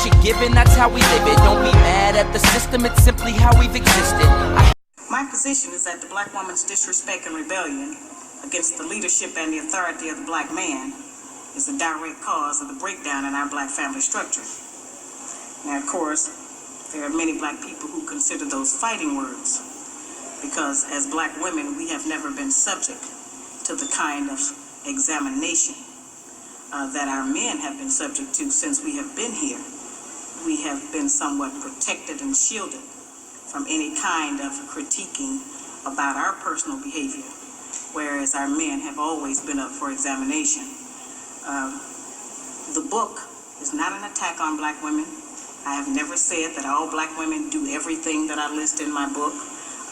what you're given, that's how we live it. Don't be mad at the system, it's simply how we've existed. My position is that the black woman's disrespect and rebellion against the leadership and the authority of the black man is a direct cause of the breakdown in our black family structure. Now, of course, there are many black people who consider those fighting words, because as black women, we have never been subject to the kind of examination that our men have been subject to since we have been here. We have been somewhat protected and shielded from any kind of critiquing about our personal behavior, whereas our men have always been up for examination. The book is not an attack on black women. I have never said that all black women do everything that I list in my book.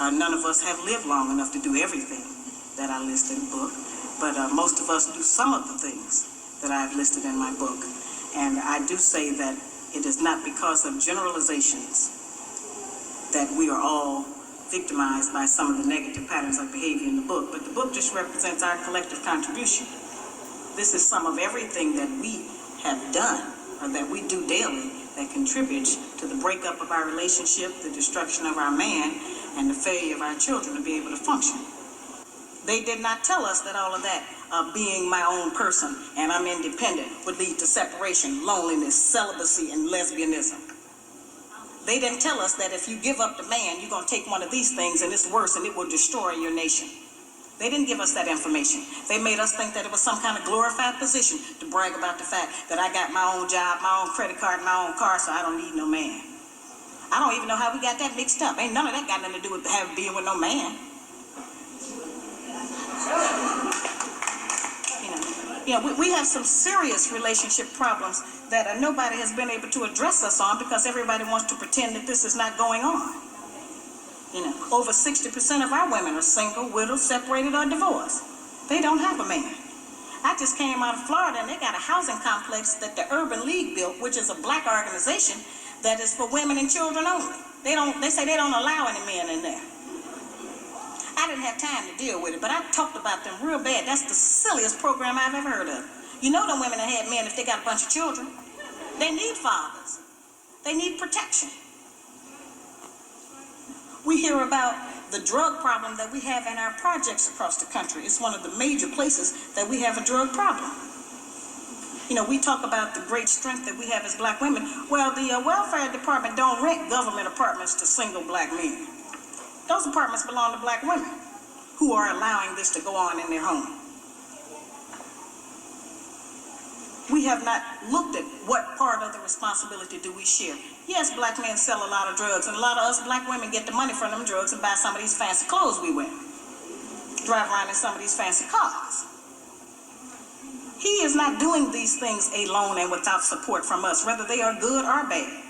None of us have lived long enough to do everything that I list in the book, but most of us do some of the things that I've listed in my book. And I do say that it is not because of generalizations that we are all victimized by some of the negative patterns of behavior in the book, but the book just represents our collective contribution. This is some of everything that we have done, or that we do daily, that contributes to the breakup of our relationship, the destruction of our man, and the failure of our children to be able to function. They did not tell us that all of that, being my own person and I'm independent, would lead to separation, loneliness, celibacy, and lesbianism. They didn't tell us that if you give up the man, you're going to take one of these things and it's worse and it will destroy your nation. They didn't give us that information. They made us think that it was some kind of glorified position to brag about the fact that I got my own job, my own credit card, my own car, so I don't need no man. I don't even know how we got that mixed up. Ain't none of that got nothing to do with being with no man. We have some serious relationship problems that nobody has been able to address us on, because everybody wants to pretend that this is not going on. Over 60% of our women are single, widowed, separated, or divorced. They don't have a man. I just came out of Florida, and they got a housing complex that the Urban League built, which is a black organization that is for women and children only. They say they don't allow any men in there. I didn't have time to deal with it, but I talked about them real bad. That's the silliest program I've ever heard of. You know them women that had men if they got a bunch of children. They need fathers. They need protection. We hear about the drug problem that we have in our projects across the country. It's one of the major places that we have a drug problem. We talk about the great strength that we have as black women. Well, the welfare department don't rent government apartments to single black men. Those apartments belong to black women who are allowing this to go on in their home. We have not looked at what part of the responsibility do we share. Yes, black men sell a lot of drugs, and a lot of us black women get the money from them drugs and buy some of these fancy clothes we wear. Drive around in some of these fancy cars. He is not doing these things alone and without support from us, whether they are good or bad.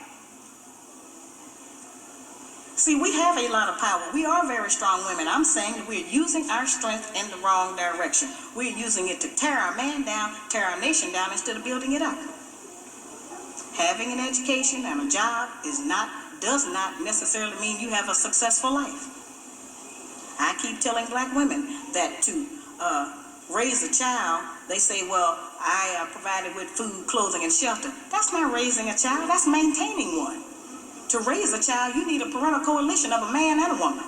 See, we have a lot of power. We are very strong women. I'm saying that we're using our strength in the wrong direction. We're using it to tear our man down, tear our nation down, instead of building it up. Having an education and a job does not necessarily mean you have a successful life. I keep telling black women that to raise a child, they say, well, I provided with food, clothing, and shelter. That's not raising a child, that's maintaining one. To raise a child, you need a parental coalition of a man and a woman.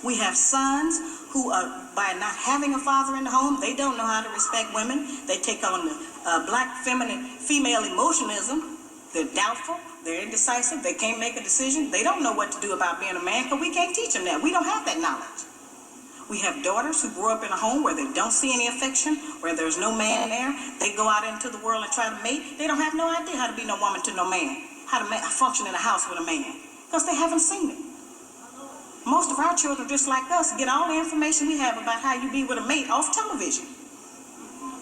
We have sons who, by not having a father in the home, they don't know how to respect women. They take on the black female emotionalism. They're doubtful, they're indecisive, they can't make a decision. They don't know what to do about being a man, because we can't teach them that. We don't have that knowledge. We have daughters who grow up in a home where they don't see any affection, where there's no man there. They go out into the world and try to mate. They don't have no idea how to be no woman to no man, how to function in a house with a man, because they haven't seen it. Most of our children, just like us, get all the information we have about how you be with a mate off television.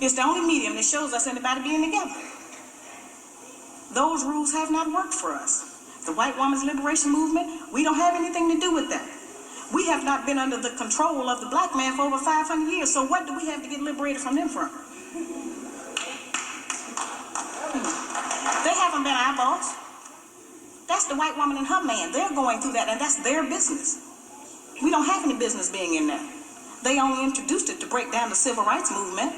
It's the only medium that shows us anybody being together. Those rules have not worked for us. The white woman's liberation movement, we don't have anything to do with that. We have not been under the control of the black man for over 500 years, so what do we have to get liberated from them from? They haven't been our boss. That's the white woman and her man. They're going through that, and that's their business. We don't have any business being in there. They only introduced it to break down the civil rights movement.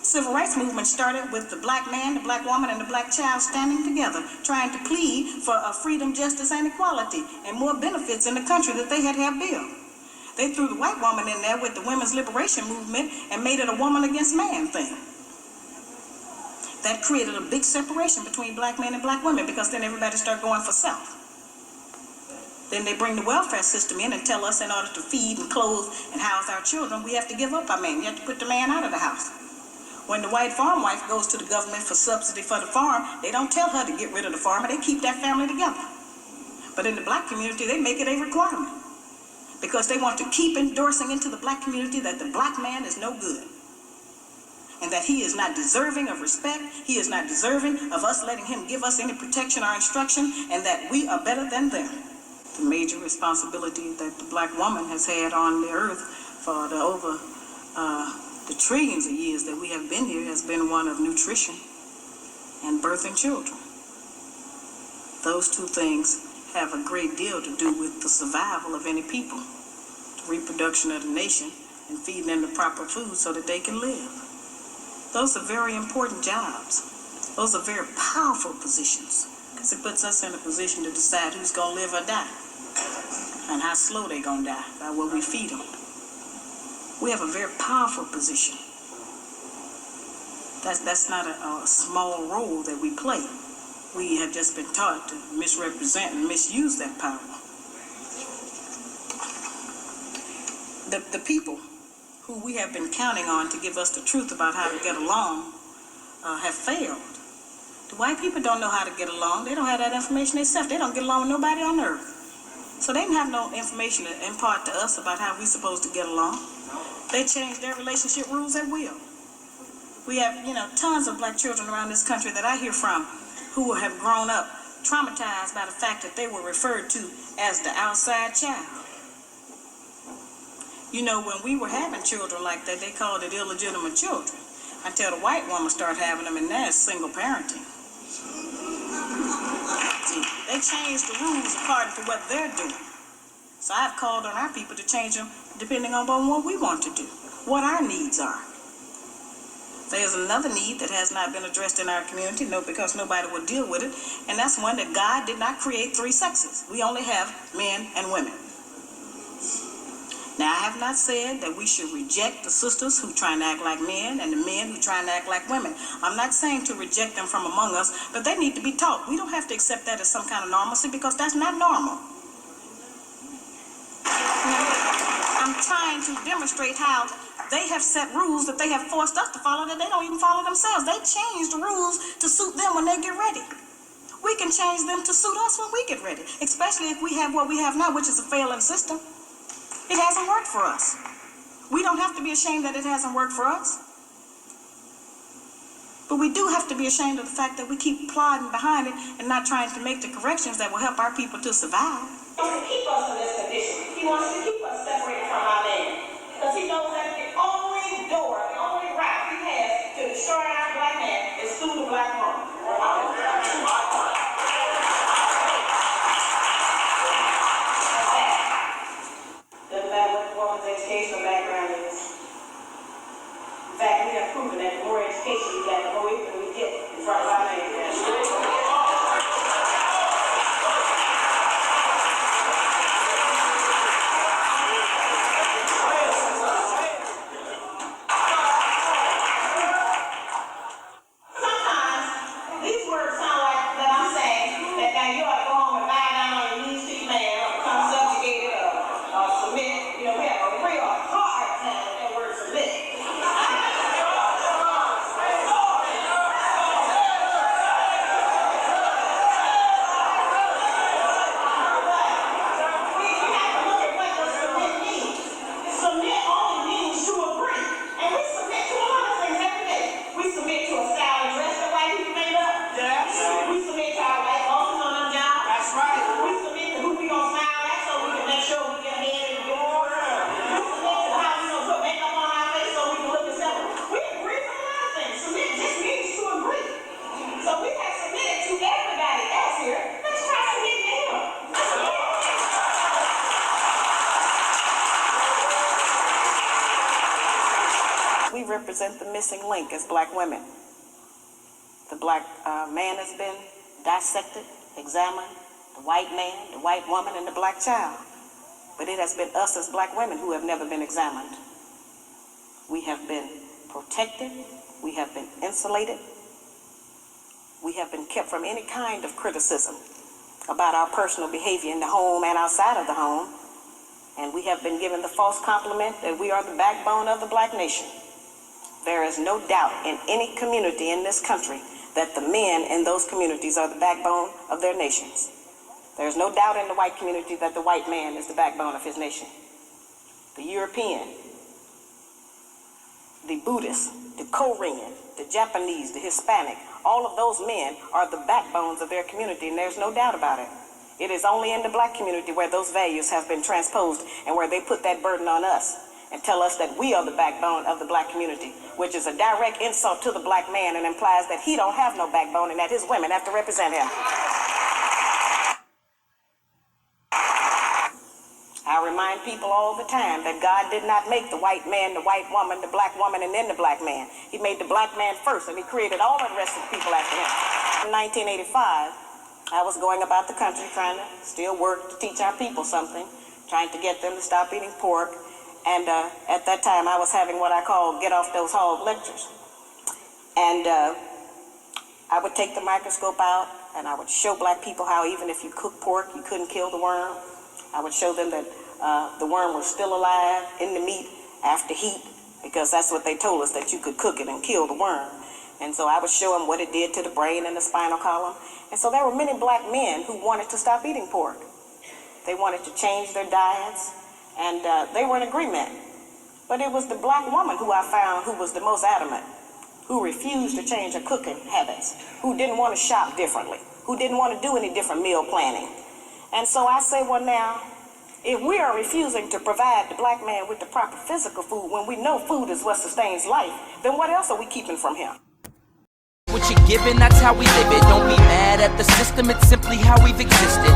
Civil rights movement started with the black man, the black woman, and the black child standing together, trying to plead for freedom, justice, and equality, and more benefits in the country that they had built. They threw the white woman in there with the women's liberation movement and made it a woman against man thing. That created a big separation between black men and black women, because then everybody started going for self. Then they bring the welfare system in and tell us in order to feed and clothe and house our children, we have to give up our man. You have to put the man out of the house. When the white farm wife goes to the government for subsidy for the farm, they don't tell her to get rid of the farmer. They keep that family together. But in the black community, they make it a requirement, because they want to keep endorsing into the black community that the black man is no good, and that he is not deserving of respect. He is not deserving of us letting him give us any protection or instruction, and that we are better than them. The major responsibility that the black woman has had on the earth for the trillions of years that we have been here has been one of nutrition and birthing children. Those two things have a great deal to do with the survival of any people, the reproduction of the nation, and feeding them the proper food so that they can live. Those are very important jobs. Those are very powerful positions, because it puts us in a position to decide who's going to live or die, and how slow they're going to die by what we feed them. We have a very powerful position. That's not a small role that we play. We have just been taught to misrepresent and misuse that power. The people who we have been counting on to give us the truth about how to get along have failed. The white people don't know how to get along. They don't have that information themselves. They don't get along with nobody on earth. So they didn't have no information to impart to us about how we're supposed to get along. They change their relationship rules at will. We have, tons of black children around this country that I hear from who have grown up traumatized by the fact that they were referred to as the outside child. When we were having children like that, they called it illegitimate children, until the white woman started having them, and that's single parenting. See, they changed the rules according to what they're doing. So I've called on our people to change them depending on what we want to do, what our needs are. There's another need that has not been addressed in our community, because nobody will deal with it, and that's one that God did not create three sexes. We only have men and women. Now, I have not said that we should reject the sisters who try and act like men and the men who try and act like women. I'm not saying to reject them from among us, but they need to be taught. We don't have to accept that as some kind of normalcy, because that's not normal. I'm trying to demonstrate how they have set rules that they have forced us to follow that they don't even follow themselves. They change the rules to suit them when they get ready. We can change them to suit us when we get ready, especially if we have what we have now, which is a failing system. It hasn't worked for us. We don't have to be ashamed that it hasn't worked for us. But we do have to be ashamed of the fact that we keep plodding behind it and not trying to make the corrections that will help our people to survive. He wants to keep us in this condition. He wants to keep us separated from our man, because he knows that the only door, the only route he has to destroy our black man is through the black woman. Doesn't matter what the woman's educational background is. In fact, we have proven that the more education we get, the more we get in front of our man. represent the missing link as black women. The black man has been dissected, examined, the white man, the white woman, and the black child. But it has been us as black women who have never been examined. We have been protected, we have been insulated, we have been kept from any kind of criticism about our personal behavior in the home and outside of the home. And we have been given the false compliment that we are the backbone of the black nation. There is no doubt in any community in this country that the men in those communities are the backbone of their nations. There is no doubt in the white community that the white man is the backbone of his nation. The European, the Buddhist, the Korean, the Japanese, the Hispanic, all of those men are the backbones of their community, and there's no doubt about it. It is only in the black community where those values have been transposed and where they put that burden on us and tell us that we are the backbone of the black community, which is a direct insult to the black man and implies that he don't have no backbone and that his women have to represent him. I remind people all the time that God did not make the white man, the white woman, the black woman, and then the black man. He made the black man first, and he created all the rest of the people after him. In 1985, I was going about the country trying to still work to teach our people something, trying to get them to stop eating pork. And at that time, I was having what I call get off those hog lectures. And I would take the microscope out, and I would show black people how even if you cook pork, you couldn't kill the worm. I would show them that the worm was still alive in the meat after heat, because that's what they told us, that you could cook it and kill the worm. And so I would show them what it did to the brain and the spinal column. And so there were many black men who wanted to stop eating pork. They wanted to change their diets, and they were in agreement. But it was the black woman who I found who was the most adamant, who refused to change her cooking habits, who didn't want to shop differently, who didn't want to do any different meal planning. And so I say, well now, if we are refusing to provide the black man with the proper physical food when we know food is what sustains life, then what else are we keeping from him? What you're given, that's how we live it. Don't be mad at the system, it's simply how we've existed.